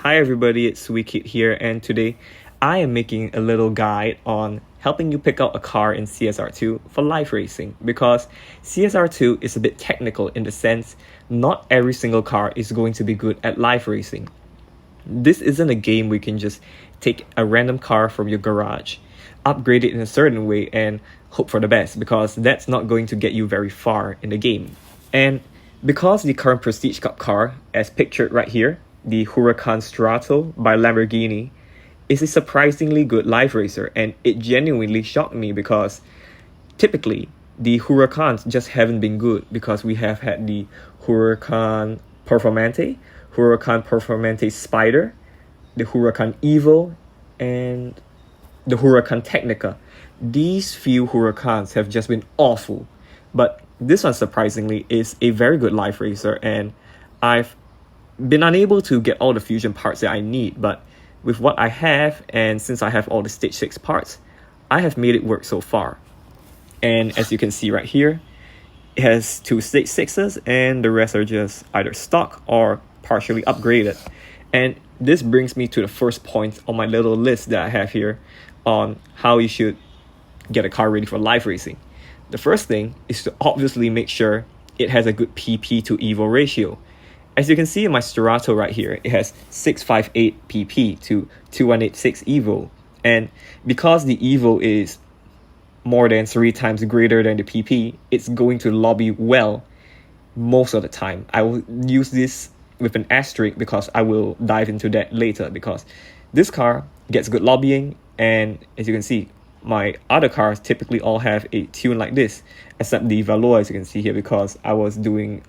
Hi everybody, it's Wikit here, and today I am making a little guide on helping you pick out a car in CSR2 for live racing, because CSR2 is a bit technical in the sense not every single car is going to be good at live racing. This isn't a game where you can just take a random car from your garage, upgrade it in a certain way, and hope for the best, because that's not going to get you very far in the game. And because the current Prestige Cup car, as pictured right here, the Huracan Strato by Lamborghini, is a surprisingly good live racer, and it genuinely shocked me because typically the Huracans just haven't been good, because we have had the Huracan Performante Spider, the Huracan Evo, and the Huracan Technica. These few Huracans have just been awful, but this one surprisingly is a very good live racer, and I've been unable to get all the fusion parts that I need, but with what I have, and since I have all the stage 6 parts, I have made it work so far. And as you can see right here, it has 2 stage 6s, and the rest are just either stock or partially upgraded. And this brings me to the first point on my little list that I have here on how you should get a car ready for live racing. The first thing is to obviously make sure it has a good PP to Evo ratio. As you can see in my Strato right here, it has 658 PP to 2186 Evo. And because the Evo is more than 3 times greater than the PP, it's going to lobby well most of the time. I will use this with an asterisk because I will dive into that later, because this car gets good lobbying, and as you can see, my other cars typically all have a tune like this, except the Valois, as you can see here, because I was doing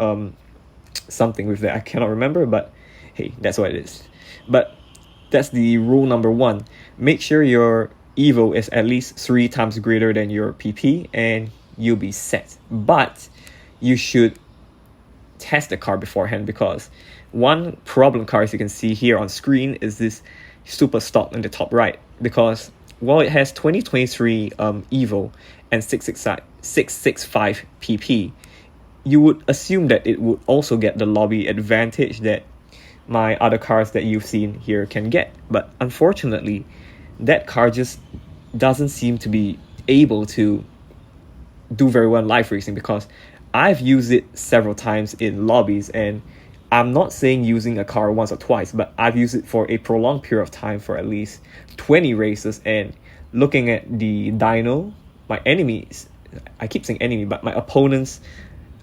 something with that I cannot remember, but hey, that's what it is. But that's the rule number 1. Make sure your Evo is at least 3 times greater than your PP and you'll be set. But you should test the car beforehand, because one problem car, as you can see here on screen, is this super stock in the top right, because while it has 2023 Evo and 665 PP, you would assume that it would also get the lobby advantage that my other cars that you've seen here can get. But unfortunately, that car just doesn't seem to be able to do very well in live racing, because I've used it several times in lobbies, and I'm not saying using a car once or twice, but I've used it for a prolonged period of time for at least 20 races. And looking at the dyno, my enemies, I keep saying enemy, but my opponent's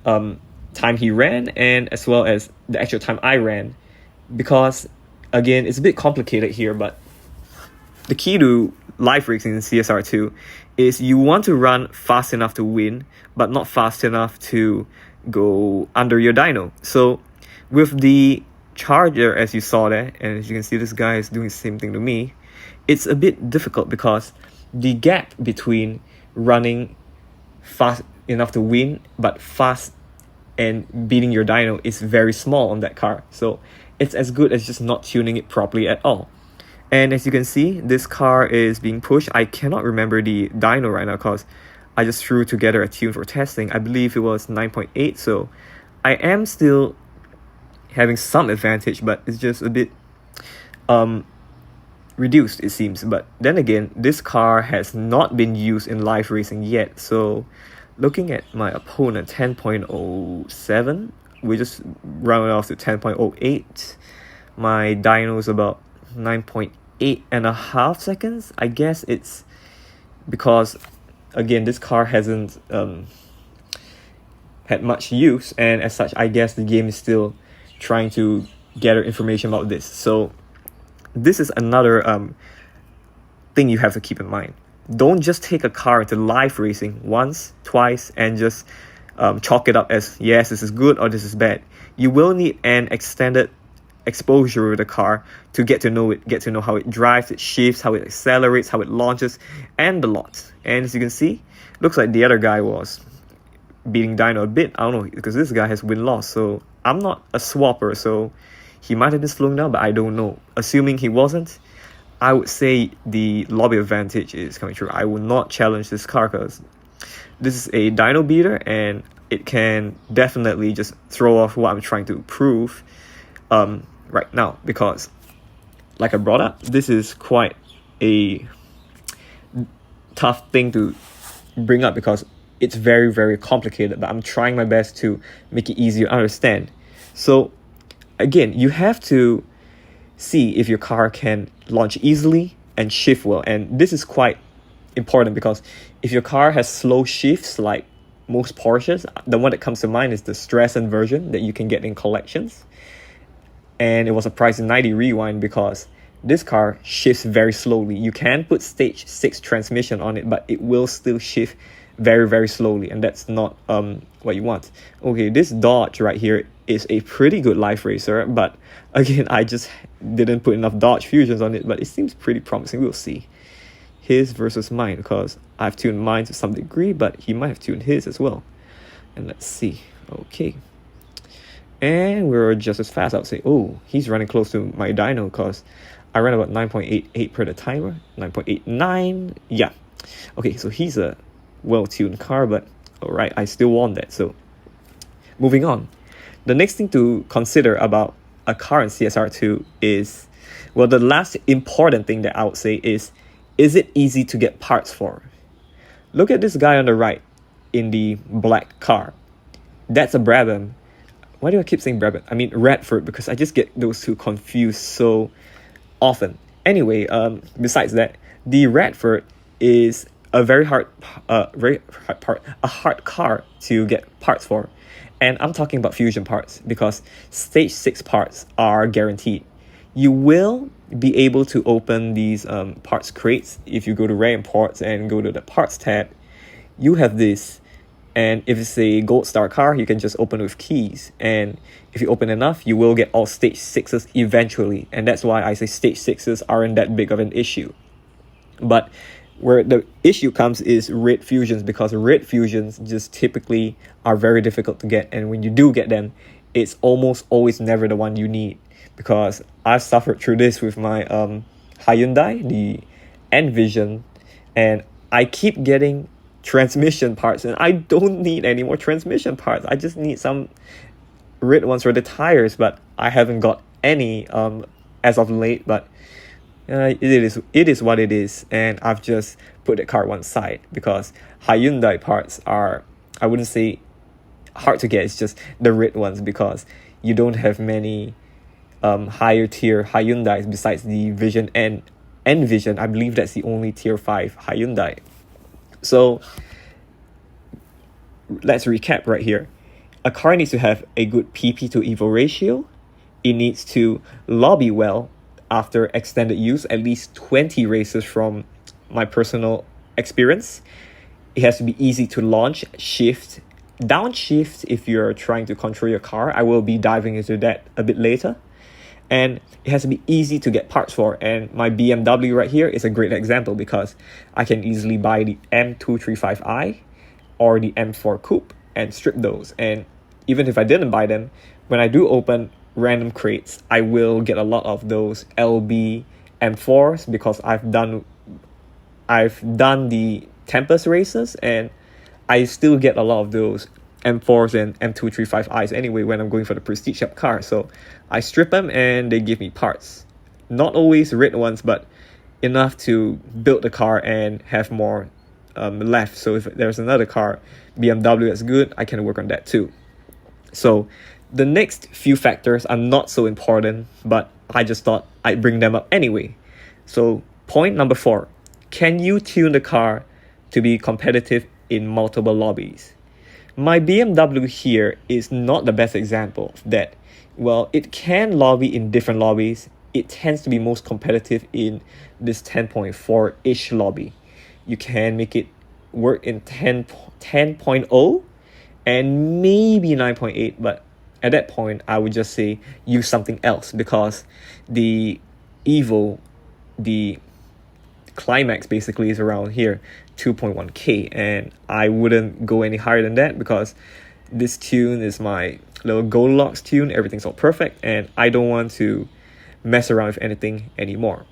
time he ran, and as well as the actual time I ran, because again, it's a bit complicated here, but the key to live racing in CSR2 is you want to run fast enough to win, but not fast enough to go under your dyno. So with the Charger, as you saw there, and as you can see, this guy is doing the same thing to me, it's a bit difficult because the gap between running fast enough to win but fast and beating your dyno is very small on that car. So it's as good as just not tuning it properly at all. And as you can see, this car is being pushed. I cannot remember the dyno right now because I just threw together a tune for testing. I believe it was 9.8, so I am still having some advantage, but it's just a bit reduced, it seems. But then again, this car has not been used in live racing yet, so looking at my opponent, 10.07, we just rounded off to 10.08. My dyno is about 9.8 and a half seconds. I guess it's because, again, this car hasn't had much use, and as such, I guess the game is still trying to gather information about this. So this is another thing you have to keep in mind. Don't just take a car into live racing once, twice, and just chalk it up as, yes, this is good or this is bad. You will need an extended exposure with the car to get to know it, get to know how it drives, it shifts, how it accelerates, how it launches, and the lot. And as you can see, looks like the other guy was beating dyno a bit. I don't know, because this guy has win-loss, so I'm not a swapper, so he might have been slowing down, but I don't know. Assuming he wasn't, I would say the lobby advantage is coming through. I will not challenge this car because this is a dyno beater, and it can definitely just throw off what I'm trying to prove right now, because like I brought up, this is quite a tough thing to bring up because it's very, very complicated, but I'm trying my best to make it easier to understand. So again, you have to see if your car can launch easily and shift well. And this is quite important because if your car has slow shifts like most Porsches, the one that comes to mind is the Streisand version that you can get in collections. And it was a price 90 rewind because this car shifts very slowly. You can put stage 6 transmission on it, but it will still shift very, very slowly, and that's not what you want. Okay, this Dodge right here is a pretty good life racer, but again, I just didn't put enough Dodge Fusions on it, but it seems pretty promising. We'll see. His versus mine, because I've tuned mine to some degree, but he might have tuned his as well. And let's see. Okay. And we're just as fast. I would say, oh, he's running close to my dyno because I ran about 9.88 per the timer. 9.89. Yeah. Okay, so he's a well-tuned car, but alright, I still want that. So moving on. The next thing to consider about a car in CSR2 is, well, the last important thing that I would say is it easy to get parts for? Look at this guy on the right in the black car. That's a Brabham. Why do I keep saying Brabham? I mean Radford, because I just get those two confused so often. Anyway, besides that, the Radford is a very hard car to get parts for. And I'm talking about fusion parts because stage 6 parts are guaranteed. You will be able to open these parts crates if you go to Rare Imports and go to the parts tab. You have this, and if it's a Gold Star car, you can just open with keys. And if you open enough, you will get all stage 6s eventually. And that's why I say stage 6s aren't that big of an issue. But where the issue comes is red fusions, because red fusions just typically are very difficult to get, and when you do get them, it's almost always never the one you need. Because I've suffered through this with my Hyundai, the Envision, and I keep getting transmission parts, and I don't need any more transmission parts. I just need some red ones for the tires, but I haven't got any as of late. But it is what it is, and I've just put the car one side because Hyundai parts are, I wouldn't say hard to get, it's just the red ones, because you don't have many higher tier Hyundais besides the Vision and Envision. I believe that's the only tier 5 Hyundai. So let's recap right here. A car needs to have a good PP to EVO ratio. It needs to lobby well after extended use, at least 20 races from my personal experience. It has to be easy to launch, shift, downshift if you're trying to control your car. I will be diving into that a bit later. And it has to be easy to get parts for. And my BMW right here is a great example because I can easily buy the M235i or the M4 Coupe and strip those. And even if I didn't buy them, when I do open random crates, I will get a lot of those LB M4s because I've done the Tempest races, and I still get a lot of those M4s and M235i's anyway when I'm going for the Prestige Shop car. So I strip them and they give me parts. Not always red ones, but enough to build the car and have more left. So if there's another car, BMW, that's good, I can work on that too. So the next few factors are not so important, but I just thought I'd bring them up anyway. So point number 4, can you tune the car to be competitive in multiple lobbies? My BMW here is not the best example of that. Well, it can lobby in different lobbies. It tends to be most competitive in this 10.4-ish lobby. You can make it work in 10.0 and maybe 9.8, but at that point, I would just say use something else, because the Evo, the climax basically is around here, 2.1k, and I wouldn't go any higher than that because this tune is my little Goldilocks tune. Everything's all perfect, and I don't want to mess around with anything anymore.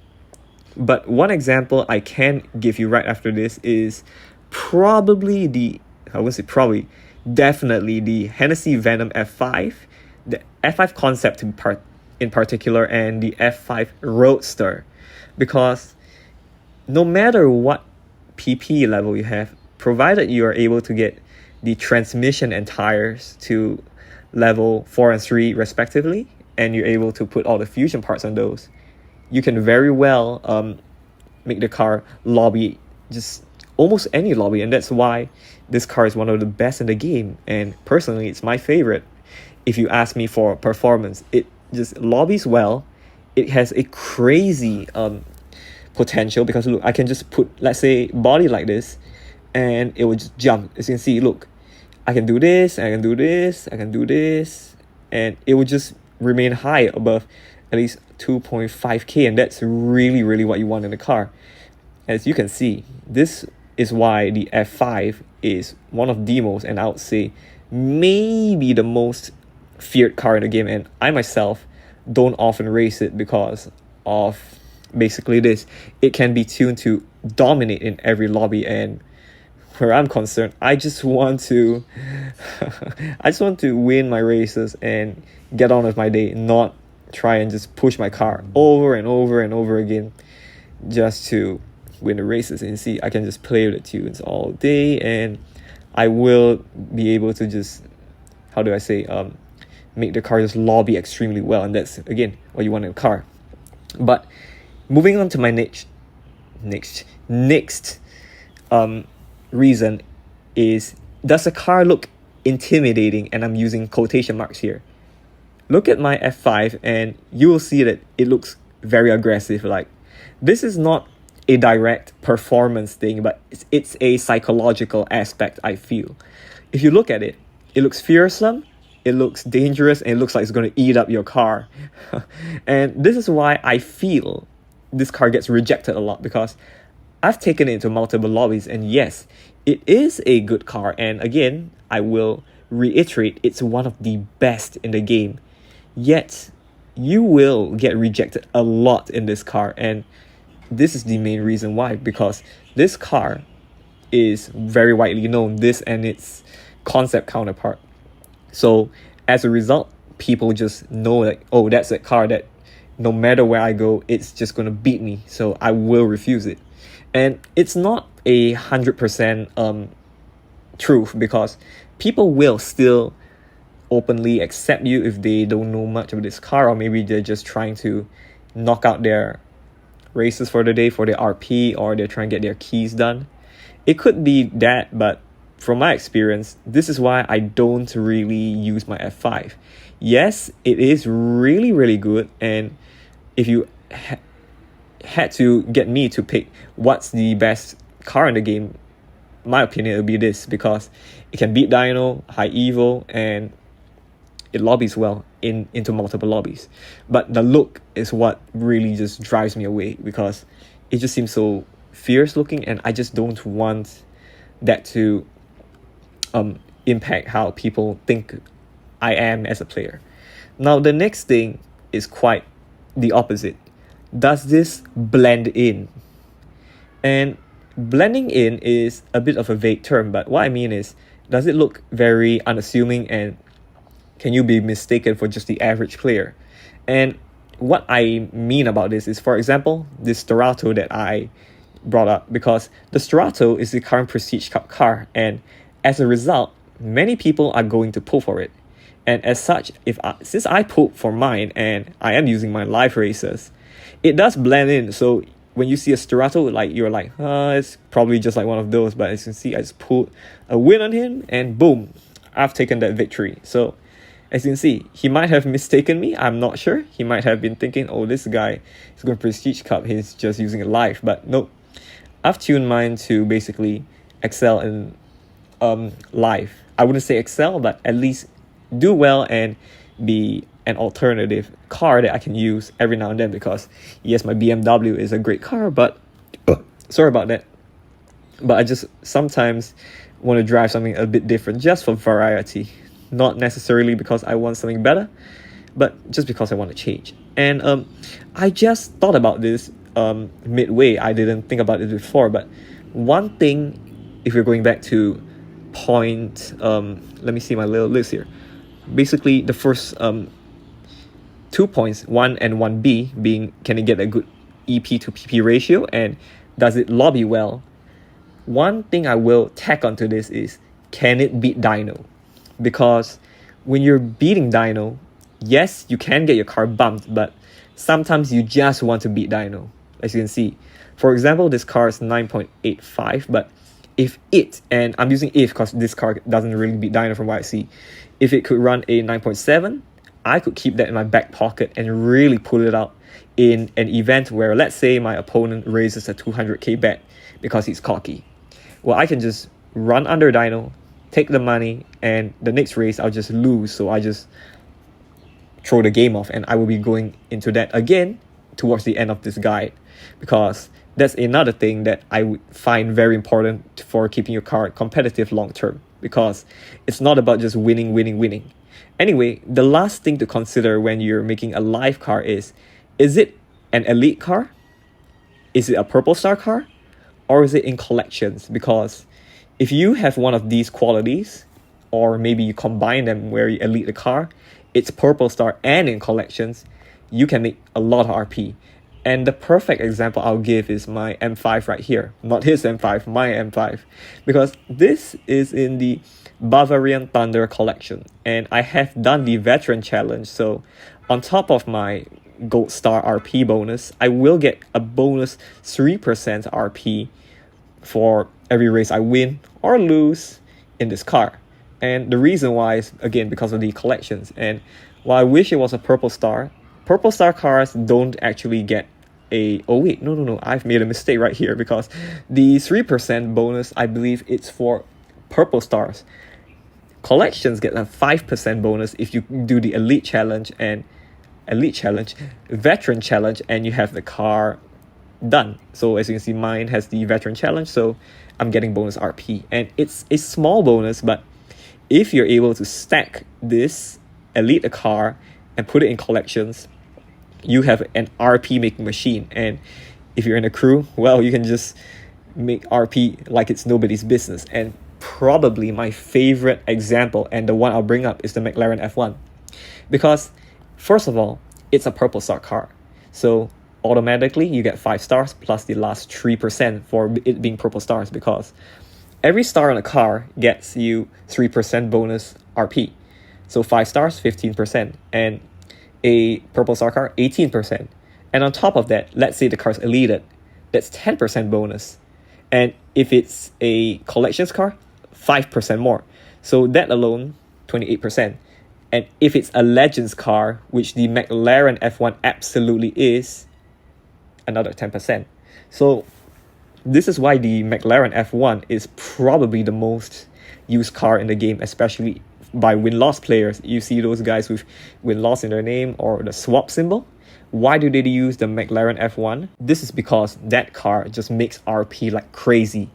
But one example I can give you right after this is definitely the Hennessy Venom F5. The F5 concept, in particular and the F5 Roadster, because no matter what PP level you have, provided you are able to get the transmission and tires to level 4 and 3 respectively, and you're able to put all the fusion parts on those, you can very well make the car lobby just almost any lobby. And that's why this car is one of the best in the game, and personally it's my favorite. If you ask me for performance, it just lobbies well. It has a crazy potential, because look, I can just put, let's say, body like this, and it will just jump. As you can see, look, I can do this, I can do this, I can do this, and it will just remain high above at least 2.5k, and that's really, really what you want in a car. As you can see, this is why the F5 is one of the most, and I would say maybe the most feared car in the game. And I myself don't often race it because of basically this. It can be tuned to dominate in every lobby, and where I'm concerned, I just want to win my races and get on with my day, not try and just push my car over and over and over again just to win the races. And see, I can just play with the tunes all day, and I will be able to just, how do I say, make the car just lobby extremely well. And that's, again, what you want in a car. But moving on to my next reason is, does the car look intimidating? And I'm using quotation marks here. Look at my F5 and you will see that it looks very aggressive. Like, this is not a direct performance thing, but it's a psychological aspect, I feel. If you look at it, it looks fearsome, it looks dangerous, and it looks like it's going to eat up your car. And this is why I feel this car gets rejected a lot, because I've taken it into multiple lobbies, and yes, it is a good car. And again, I will reiterate, it's one of the best in the game. Yet, you will get rejected a lot in this car, and this is the main reason why, because this car is very widely known, this and its concept counterpart. So as a result, people just know that, oh, that's a car that no matter where I go, it's just going to beat me, so I will refuse it. And it's not 100% truth, because people will still openly accept you if they don't know much of this car, or maybe they're just trying to knock out their races for the day for their RP, or they're trying to get their keys done. It could be that, but from my experience, this is why I don't really use my F5. Yes, it is really, really good, and if you had to get me to pick what's the best car in the game, my opinion, it would be this, because it can beat Dyno, high evo, and it lobbies well into multiple lobbies. But the look is what really just drives me away, because it just seems so fierce looking, and I just don't want that to impact how people think I am as a player. Now, the next thing is quite the opposite. Does this blend in? And blending in is a bit of a vague term, but what I mean is, does it look very unassuming, and can you be mistaken for just the average player? And what I mean about this is, for example, this Sterato that I brought up, because the Sterato is the current Prestige Cup car, and as a result, many people are going to pull for it. And as such, since I pulled for mine and I am using my live races, it does blend in. So when you see a Sterato, like, you're like, it's probably just like one of those. But as you can see, I just pulled a win on him, and boom, I've taken that victory. So as you can see, he might have mistaken me. I'm not sure. He might have been thinking, oh, this guy is going to Prestige Cup, he's just using it live. But nope, I've tuned mine to basically excel in live. I wouldn't say excel, but at least do well and be an alternative car that I can use every now and then, because yes, my BMW is a great car, but sorry about that. But I just sometimes want to drive something a bit different, just for variety. Not necessarily because I want something better, but just because I want to change. And I just thought about this midway. I didn't think about it before, but one thing, if you're going back to point, let me see my little list here. Basically, the first 2 points, 1 and 1B, being can it get a good EP to PP ratio and does it lobby well. One thing I will tack onto this is, can it beat Dyno? Because when you're beating Dyno, yes, you can get your car bumped, but sometimes you just want to beat Dyno, as you can see. For example, this car is 9.85, but if it, and I'm using if because this car doesn't really beat Dyno from what I see, if it could run a 9.7, I could keep that in my back pocket and really pull it out in an event where, let's say, my opponent raises a 200k bet because he's cocky. Well, I can just run under Dyno, take the money, and the next race I'll just lose, so I just throw the game off, and I will be going into that again towards the end of this guide, because that's another thing that I would find very important for keeping your car competitive long term, because it's not about just winning. Anyway, the last thing to consider when you're making a live car is it an elite car? Is it a purple star car? Or is it in collections? Because if you have one of these qualities, or maybe you combine them where you elite the car, it's purple star and in collections, you can make a lot of RP. And the perfect example I'll give is my M5 right here. Not his M5, my M5. Because this is in the Bavarian Thunder collection. And I have done the veteran challenge. So on top of my gold star RP bonus, I will get a bonus 3% RP for every race I win or lose in this car. And the reason why is, again, because of the collections. And while I wish it was a purple star cars don't actually get a, oh wait, no, I've made a mistake right here, because the 3% bonus, I believe it's for purple stars. Collections get a 5% bonus if you do the veteran challenge, and you have the car done. So as you can see, mine has the veteran challenge, so I'm getting bonus RP, and it's a small bonus, but if you're able to stack this, elite a car, and put it in collections, you have an RP making machine. And if you're in a crew, well, you can just make RP like it's nobody's business. And probably my favorite example, and the one I'll bring up, is the McLaren F1, because first of all, it's a purple star car, so automatically you get 5 stars plus the last 3% for it being purple stars, because every star on a car gets you 3% bonus RP. So 5 stars, 15%, and a purple star car, 18%. And on top of that, let's say the car's elite, that's 10% bonus. And if it's a collections car, 5% more. So that alone, 28%. And if it's a Legends car, which the McLaren F1 absolutely is, another 10%. So this is why the McLaren F1 is probably the most used car in the game, especially by win-loss players. You see those guys with win-loss in their name or the swap symbol. Why do they use the McLaren F1? This is because that car just makes RP like crazy.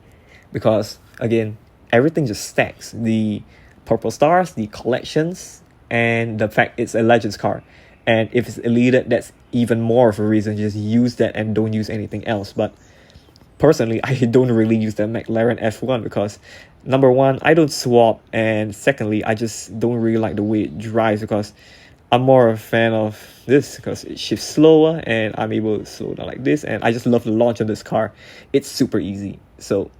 Because, again, everything just stacks. The purple stars, the collections, and the fact it's a Legends car. And if it's elite, that's even more of a reason to just use that and don't use anything else. But personally, I don't really use the McLaren F1 because, number one, I don't swap, and secondly, I just don't really like the way it drives, because I'm more a fan of this because it shifts slower and I'm able to slow down like this, and I just love the launch of this car. It's super easy. So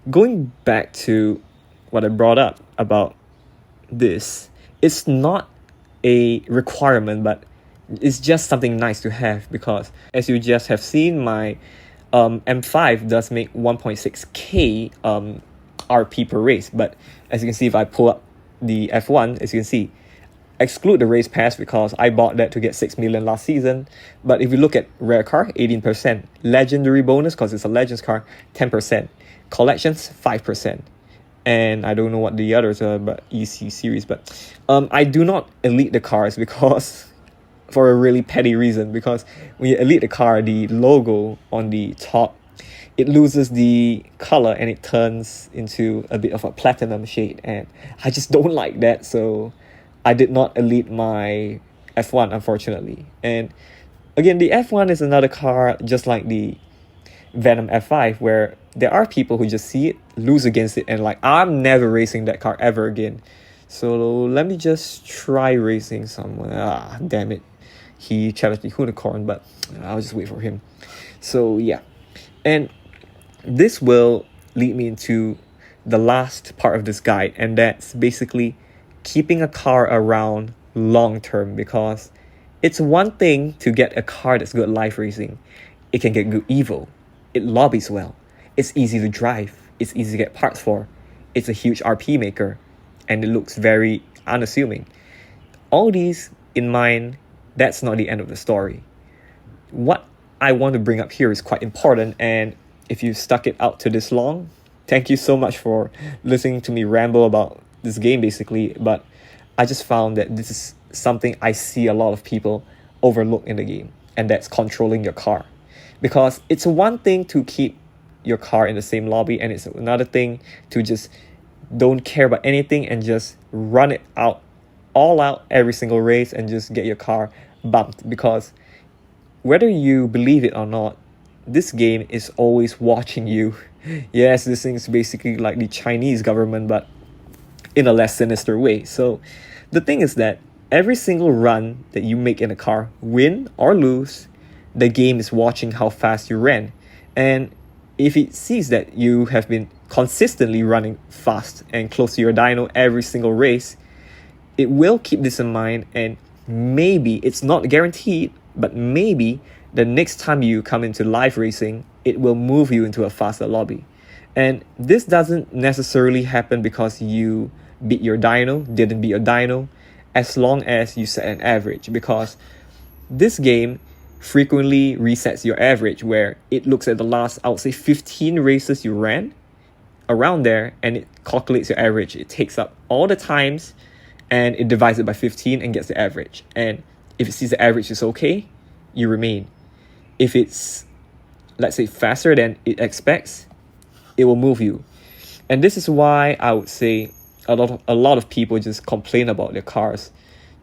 going back to what I brought up about this, it's not a requirement, but it's just something nice to have, because as you just have seen, my M5 does make 1.6k RP per race. But as you can see, if I pull up the F1, as you can see, exclude the race pass because I bought that to get 6 million last season. But if you look at rare car, 18%, legendary bonus because it's a Legends car, 10%, collections, 5%. And I don't know what the others are, but EC series. But I do not elite the cars because for a really petty reason, because when you elite the car, the logo on the top, it loses the color and it turns into a bit of a platinum shade, and I just don't like that. So I did not elite my F1, unfortunately. And again, the F1 is another car just like the Venom F5, where there are people who just see it, lose against it, and like, I'm never racing that car ever again. So let me just try racing someone. Damn it. he challenged the unicorn, but I'll just wait for him. So yeah, and this will lead me into the last part of this guide, and that's basically keeping a car around long term, because it's one thing to get a car that's good at life racing. It can get good evo. It lobbies well. It's easy to drive. It's easy to get parts for. It's a huge RP maker, and it looks very unassuming. All these in mind, that's not the end of the story. What I want to bring up here is quite important, and if you stuck it out to this long, thank you so much for listening to me ramble about this game basically. But I just found that this is something I see a lot of people overlook in the game, and that's controlling your car. Because it's one thing to keep your car in the same lobby, and it's another thing to just don't care about anything and just run it out all out every single race and just get your car bumped. Because whether you believe it or not, this game is always watching you. Yes, this thing is basically like the Chinese government, but in a less sinister way. So the thing is that every single run that you make in a car, win or lose, the game is watching how fast you ran. And if it sees that you have been consistently running fast and close to your dyno every single race, it will keep this in mind, and maybe, it's not guaranteed, but maybe the next time you come into live racing, it will move you into a faster lobby. And this doesn't necessarily happen because you beat your dyno, didn't beat your dyno, as long as you set an average, because this game frequently resets your average, where it looks at the last, I would say, 15 races you ran, around there, and it calculates your average. It takes up all the times and it divides it by 15 and gets the average. And if it sees the average is okay, you remain. If it's, let's say, faster than it expects, it will move you. And this is why I would say a lot of people just complain about their cars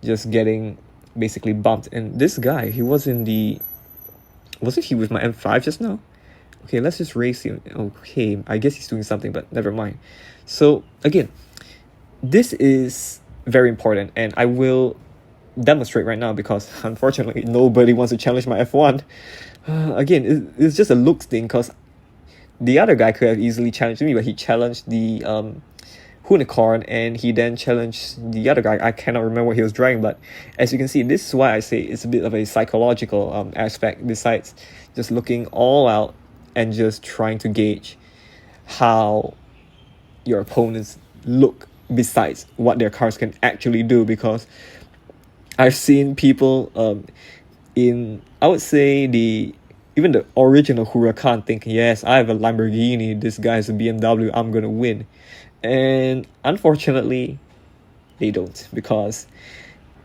just getting basically bumped. And this guy, he was in the, wasn't he with my M5 just now? Okay, let's just race him. Okay, I guess he's doing something, but never mind. So again, this is very important, and I will demonstrate right now, because unfortunately nobody wants to challenge my F1. Again, it's just a looks thing, because the other guy could have easily challenged me, but he challenged the unicorn, and he then challenged the other guy. I cannot remember what he was driving, but as you can see, this is why I say it's a bit of a psychological aspect, besides just looking all out and just trying to gauge how your opponents look, besides what their cars can actually do. Because I've seen people in, I would say, even the original Huracan think, yes, I have a Lamborghini, this guy has a BMW, I'm gonna win. And unfortunately, they don't, because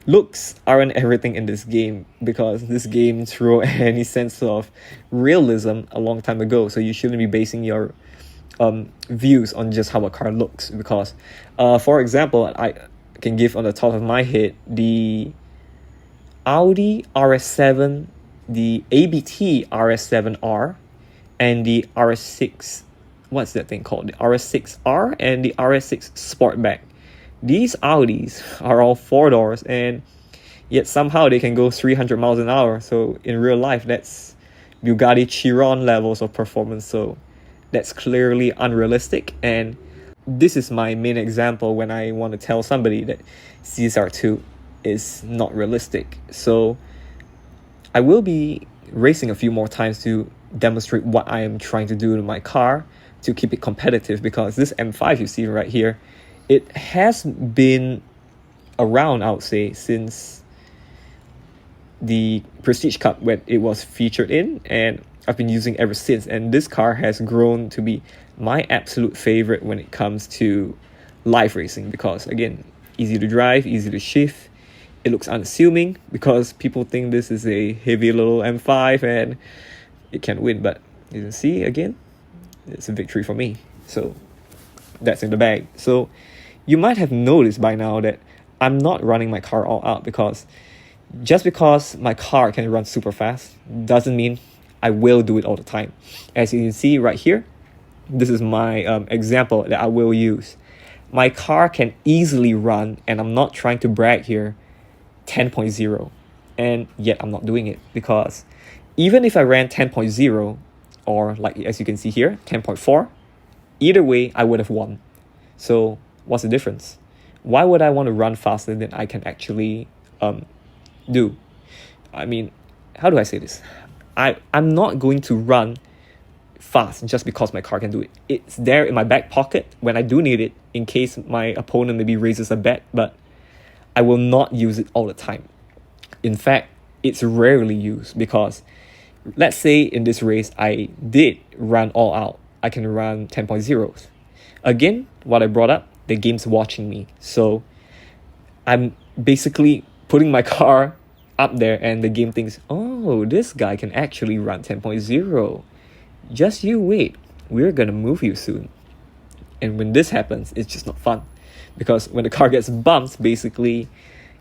looks aren't everything in this game, because this game threw any sense of realism a long time ago. So you shouldn't be basing your views on just how a car looks, because for example, I can give on the top of my head the Audi RS7, the ABT RS7R, and the RS6, what's that thing called, the RS6R and the RS6 Sportback. These Audis are all 4 doors, and yet somehow they can go 300 miles an hour. So in real life, that's Bugatti Chiron levels of performance. So that's clearly unrealistic, and this is my main example when I want to tell somebody that CSR2 is not realistic. So I will be racing a few more times to demonstrate what I am trying to do to my car to keep it competitive, because this M5 you see right here, it has been around, I would say, since the Prestige Cup when it was featured in, and I've been using ever since. And this car has grown to be my absolute favorite when it comes to live racing, because again, easy to drive, easy to shift. It looks unassuming because people think this is a heavy little M5 and it can win, but you can see again, it's a victory for me. So that's in the bag. So you might have noticed by now that I'm not running my car all out, because just because my car can run super fast doesn't mean I will do it all the time. As you can see right here, this is my example that I will use. My car can easily run, and I'm not trying to brag here, 10.0. And yet I'm not doing it, because even if I ran 10.0, or like as you can see here, 10.4, either way I would have won. So what's the difference? Why would I want to run faster than I can actually do? I mean, how do I say this? I'm not going to run fast just because my car can do it. It's there in my back pocket when I do need it, in case my opponent maybe raises a bet, but I will not use it all the time. In fact, it's rarely used, because let's say in this race I did run all out. I can run 10.0s. Again, what I brought up, the game's watching me. So I'm basically putting my car up there, and the game thinks, oh, this guy can actually run 10.0. Just you wait, we're gonna move you soon. And when this happens, it's just not fun, because when the car gets bumped, basically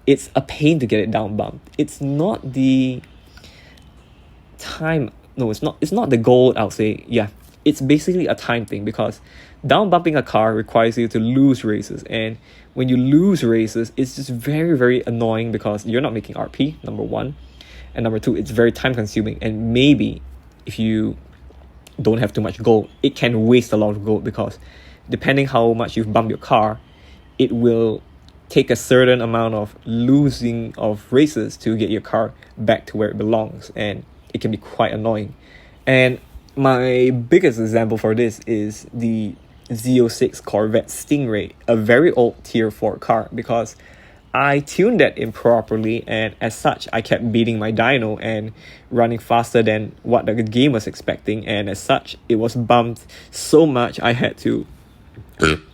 it's a pain to get it down bumped. It's not the time, no, it's not the goal, I'll say. Yeah, it's basically a time thing, because down bumping a car requires you to lose races, and when you lose races, it's just very, very annoying, because you're not making RP, number one, and number two, it's very time consuming. And maybe if you don't have too much gold, it can waste a lot of gold, because depending how much you've bumped your car, it will take a certain amount of losing of races to get your car back to where it belongs, and it can be quite annoying. And my biggest example for this is the Z06 Corvette Stingray, a very old tier 4 car, because I tuned that improperly, and as such I kept beating my dyno and running faster than what the game was expecting, and as such it was bumped so much I had to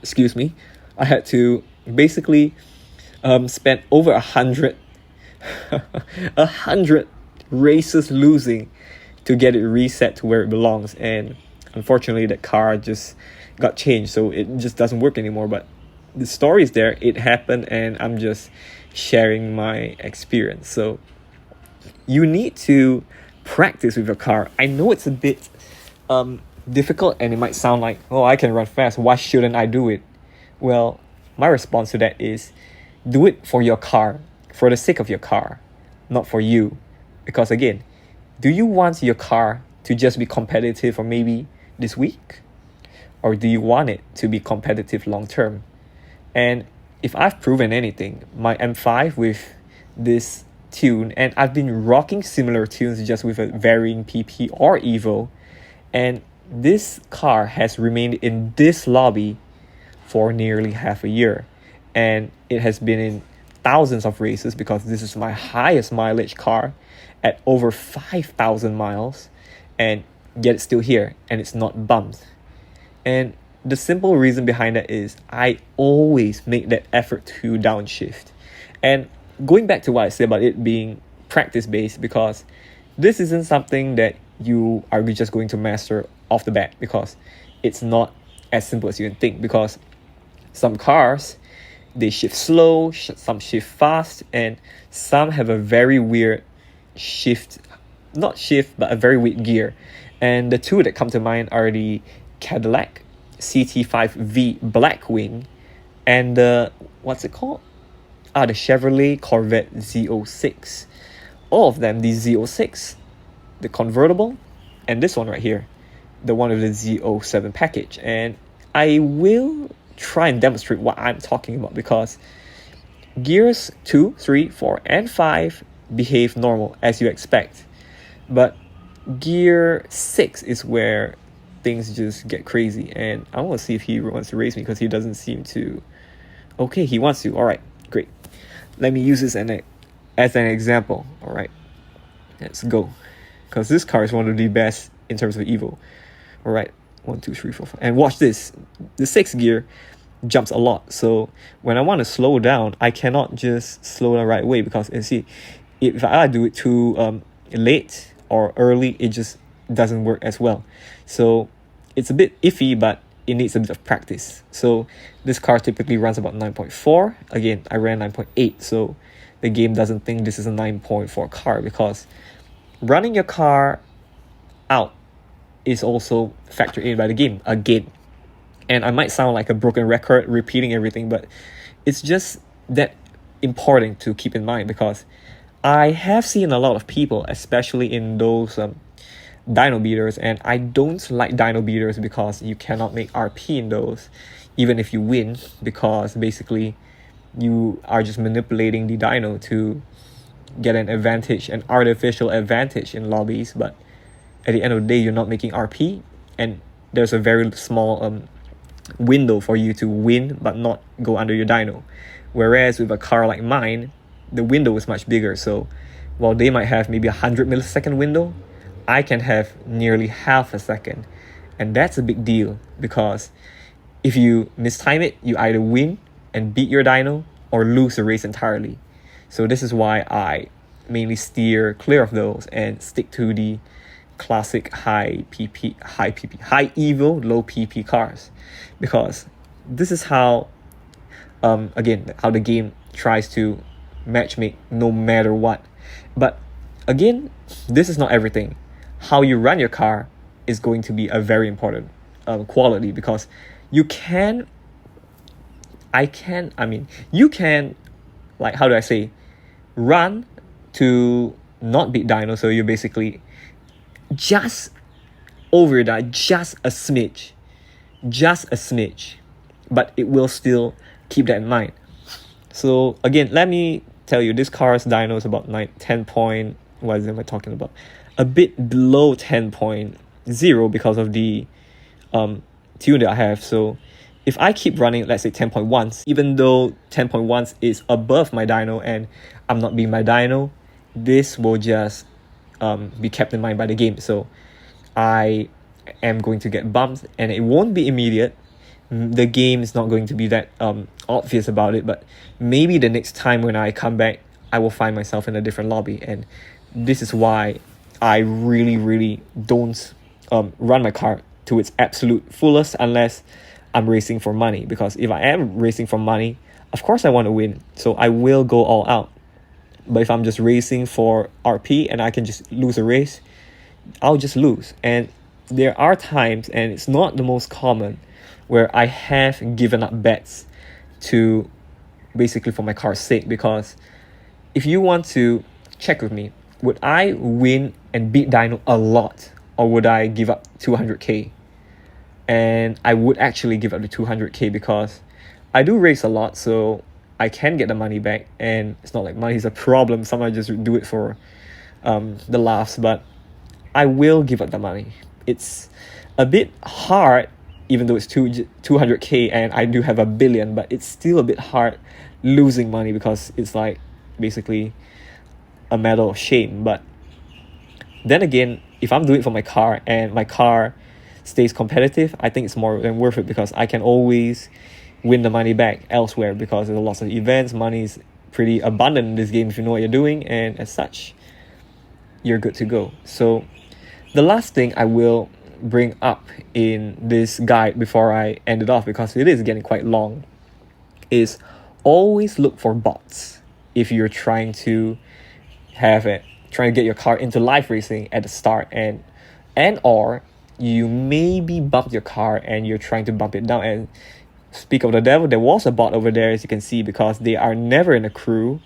excuse me, I had to basically spend over 100 races losing to get it reset to where it belongs. And unfortunately that car just got changed, so it just doesn't work anymore. But the story is there, it happened, and I'm just sharing my experience. So you need to practice with your car. I know it's a bit difficult, and it might sound like, oh, I can run fast, why shouldn't I do it? Well, my response to that is, do it for your car, for the sake of your car, not for you. Because again, do you want your car to just be competitive for maybe this week? Or do you want it to be competitive long term? And if I've proven anything, my M5 with this tune, and I've been rocking similar tunes just with a varying PP or Evo, and this car has remained in this lobby for nearly half a year, and it has been in thousands of races, because this is my highest mileage car at over 5,000 miles, and yet it's still here and it's not bumped. And the simple reason behind that is I always make that effort to downshift. And going back to what I said about it being practice based, because this isn't something that you are just going to master off the bat, because it's not as simple as you can think. Because some cars, they shift slow, some shift fast, and some have a very weird but a very weird gear. And the two that come to mind are the Cadillac CT5V Blackwing and the, what's it called? The Chevrolet Corvette Z06. All of them, the Z06, the convertible, and this one right here, the one with the Z07 package. And I will try and demonstrate what I'm talking about, because gears 2, 3, 4, and 5 behave normal as you expect, but gear 6 is where things just get crazy. And I want to see if he wants to race me, because he doesn't seem to. Okay, he wants to. All right, great. Let me use this as an example. All right, let's go, because this car is one of the best in terms of Evo. All right, 1, 2, 3, 4, 5, and watch this. The 6th gear jumps a lot, so when I want to slow down, I cannot just slow the right way, because you see, if I do it too late or early, it just doesn't work as well. So it's a bit iffy, but it needs a bit of practice. So this car typically runs about 9.4. Again, I ran 9.8, so the game doesn't think this is a 9.4 car, because running your car out is also factored in by the game again. And I might sound like a broken record repeating everything, but it's just that important to keep in mind, because I have seen a lot of people, especially in those dyno beaters, and I don't like dyno beaters because you cannot make RP in those, even if you win, because basically you are just manipulating the dyno to get an advantage, an artificial advantage in lobbies, but at the end of the day, you're not making RP, and there's a very small window for you to win but not go under your dyno. Whereas with a car like mine, the window is much bigger. So while they might have maybe 100 millisecond window, I can have nearly half a second. And that's a big deal, because if you mistime it, you either win and beat your dyno or lose the race entirely. So this is why I mainly steer clear of those and stick to the classic high EVO, low PP cars, because this is how again, how the game tries to matchmake no matter what. But again, this is not everything. How you run your car is going to be a very important quality, because you can, you can, like, how do I say, run to not beat dyno, so you basically just over that, just a smidge, but it will still keep that in mind. So again, let me tell you, this car's dyno is about 10 point, what am I talking about? A bit below 10.0 because of the tune that I have. So if I keep running, let's say 10.1, even though 10.1 is above my dyno and I'm not being my dyno, this will just be kept in mind by the game. So I am going to get bumped, and it won't be immediate. The game is not going to be that obvious about it, but maybe the next time when I come back, I will find myself in a different lobby. And this is why I really don't run my car to its absolute fullest unless I'm racing for money. Because if I am racing for money, of course I want to win, so I will go all out. But if I'm just racing for RP and I can just lose a race, I'll just lose. And there are times, and it's not the most common, where I have given up bets to basically for my car's sake. Because if you want to check with me, would I win and beat dyno a lot, or would I give up 200k? And I would actually give up the 200k, because I do race a lot, so I can get the money back, and it's not like money is a problem. Sometimes I just do it for the laughs, but I will give up the money. It's a bit hard, even though it's 200k and I do have a billion, but it's still a bit hard losing money, because it's like basically a matter of shame. But then again, if I'm doing it for my car and my car stays competitive, I think it's more than worth it, because I can always win the money back elsewhere, because there's lots of events. Money is pretty abundant in this game if you know what you're doing, and as such, you're good to go. So the last thing I will bring up in this guide before I end it off, because it is getting quite long, is always look for bots if you're trying to get your car into live racing at the start, and or you maybe bumped your car and you're trying to bump it down. And speak of the devil, there was a bot over there, as you can see, because they are never in a crew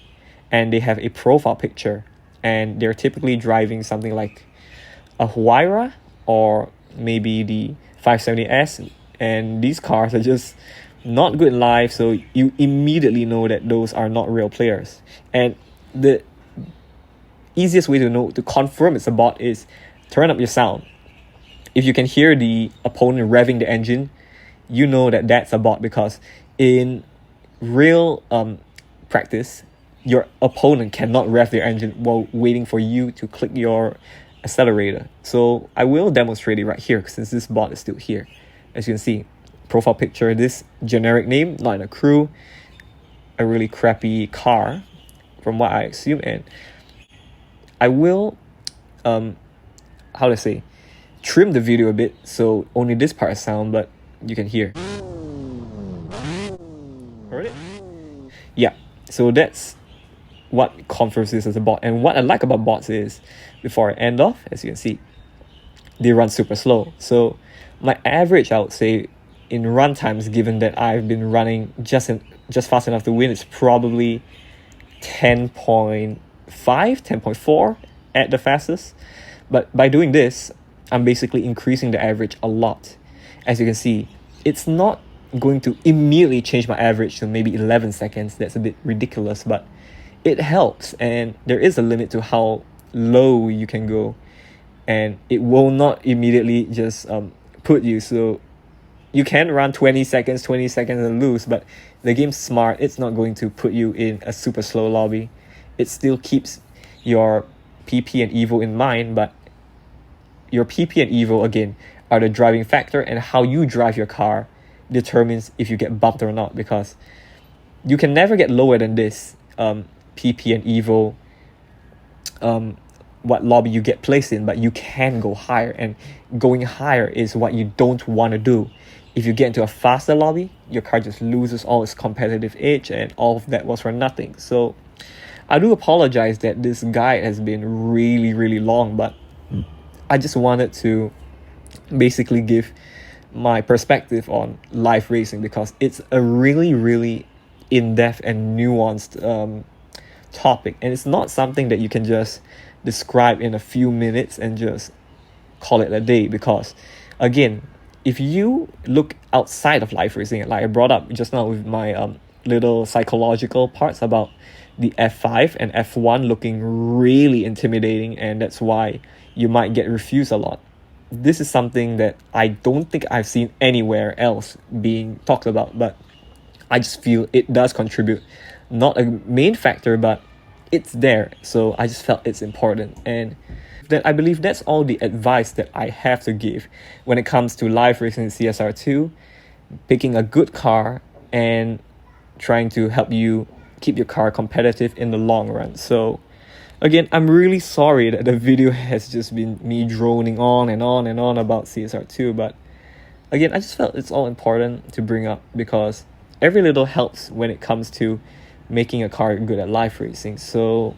and they have a profile picture, and they're typically driving something like a Huayra or maybe the 570S, and these cars are just not good in live, so you immediately know that those are not real players. And the easiest way to confirm it's a bot is turn up your sound. If you can hear the opponent revving the engine, you know that that's a bot, because in real practice, your opponent cannot rev their engine while waiting for you to click your accelerator. So I will demonstrate it right here, since this bot is still here. As you can see, profile picture, this generic name, not in a crew, a really crappy car from what I assume. And I will trim the video a bit, so only this part is sound, but you can hear. Heard it? Yeah, so that's what confirms this as a bot. And what I like about bots is, before I end off, as you can see, they run super slow. So my average, I would say, in run times, given that I've been running just fast enough to win, it's probably 10.8 10.4 at the fastest. But by doing this, I'm basically increasing the average a lot. As you can see, it's not going to immediately change my average to maybe 11 seconds. That's a bit ridiculous, but it helps, and there is a limit to how low you can go, and it will not immediately just put you. So you can run 20 seconds and lose, but the game's smart. It's not going to put you in a super slow lobby. It still keeps your PP and Evo in mind, but your PP and Evo, again, are the driving factor, and how you drive your car determines if you get bumped or not, because you can never get lower than this PP and Evo, what lobby you get placed in, but you can go higher, and going higher is what you don't want to do. If you get into a faster lobby, your car just loses all its competitive edge, and all of that was for nothing. So I do apologize that this guide has been really, really long, but I just wanted to basically give my perspective on live racing, because it's a really, really in-depth and nuanced topic, and it's not something that you can just describe in a few minutes and just call it a day. Because again, if you look outside of live racing, like I brought up just now with my little psychological parts about the F5 and F1 looking really intimidating, and that's why you might get refused a lot. This is something that I don't think I've seen anywhere else being talked about, but I just feel it does contribute. Not a main factor, but it's there. So I just felt it's important. And that I believe that's all the advice that I have to give when it comes to live racing in CSR2, picking a good car and trying to help you keep your car competitive in the long run. So again, I'm really sorry that the video has just been me droning on and on and on about CSR2, but again, I just felt it's all important to bring up, because every little helps when it comes to making a car good at live racing. So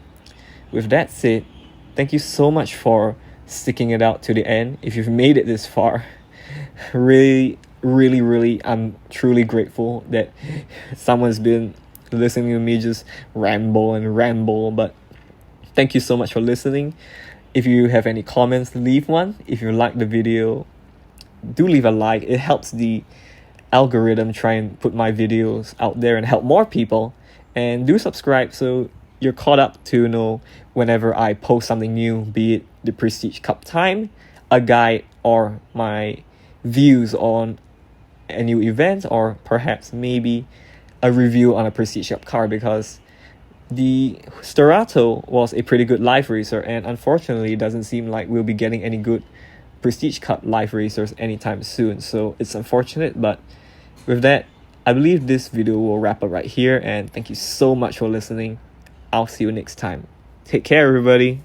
with that said, thank you so much for sticking it out to the end. If you've made it this far, really, I'm truly grateful that someone's been listening to me just ramble, but thank you so much for listening. If you have any comments, leave one. If you like the video, do leave a like. It helps the algorithm try and put my videos out there and help more people. And do subscribe so you're caught up to know whenever I post something new, be it the Prestige Cup time, a guide, or my views on a new event, or perhaps maybe a review on a Prestige Cup car, because the Storato was a pretty good live racer, and unfortunately it doesn't seem like we'll be getting any good Prestige Cup live racers anytime soon. So it's unfortunate, but with that, I believe this video will wrap up right here, and thank you so much for listening. I'll see you next time. Take care, everybody.